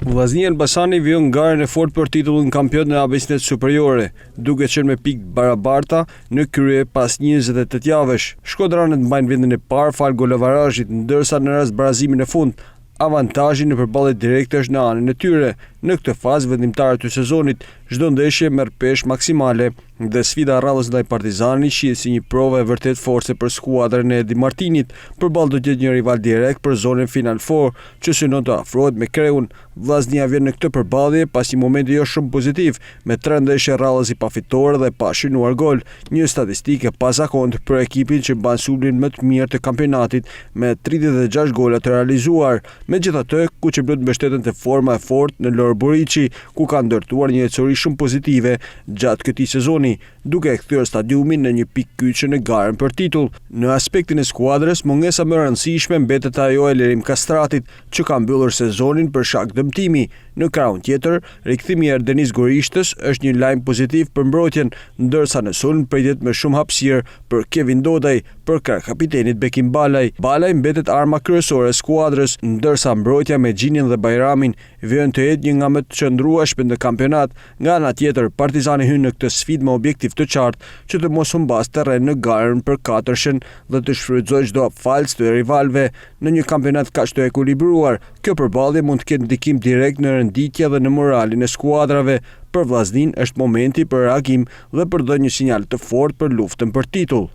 Vllaznia Elbasani vijon ngjarjen e fortë për titullin kampion në ABC superiore, duke qenë me pikë barabarta në krye pas 28 javësh. Shkodranët mbajnë vendin e parë fal golovarazhit, ndërsa në rast barazimin e fundit avantazhi në përballje direkte është në anën e tyre. Në këtë fazë vendimtare të sezonit, çdo ndeshje merr peshë maksimale dhe sfida rradhës ndaj Partizanit shihet si një provë e vërtet force për skuadrën e Edi Martinit. Përballë do të jetë një rival direkt për zonën Final Four, që synon të afrohet me Kreun. Vllaznia vjen në këtë përballje pas një momenti jo shumë pozitiv, me 3 ndeshje rradhës i pafitore dhe pa shënuar gol, një statistikë pazakontë për ekipin që mban sulmin më të mirë të kampionatit me 36 gola të realizuar. Megjithatë, kuqeblut mbështeten te forma e fortë në Lor Buriçi, ku ka ndërtuar një ecori shumë pozitive gjatë këtij sezoni, duke e kthyer stadiumin në një pikë kyçe në garën për titull. Në aspektin e skuadrës, mungesa më e rëndësishme mbetet ajo e Lerim Kastratit, që ka mbyllur sezonin për shkak dëmtimi. Në krahun tjetër, rikthimi i Erdenis Gorishtës është një lajm pozitiv për mbrojtjen, ndërsa në sulm pritet me shumë hapësirë për Kevin Dodaj për krah kapitenit Bekim Balaj. Balaj mbetet arma kryesore e skuadrës, ndërsa mbrojtja me Gjinin dhe Bajramin vjen të jetë një nga më të qëndrueshme në kampionat. Nga ana tjetër, Partizani hyn në këtë sfidë me objektiv të qartë që të mos humbas terren në garën për katërshen dhe të shfrytëzojë çdo falc të rivalëve në një kampionat kaq të ekuilibruar. Kjo përballje mund të ketë ndikim direkt në renditje dhe në moralin e skuadrave. Për Vllaznin është momenti për reagim dhe për dhënë një sinjal të fortë për luftën për titull.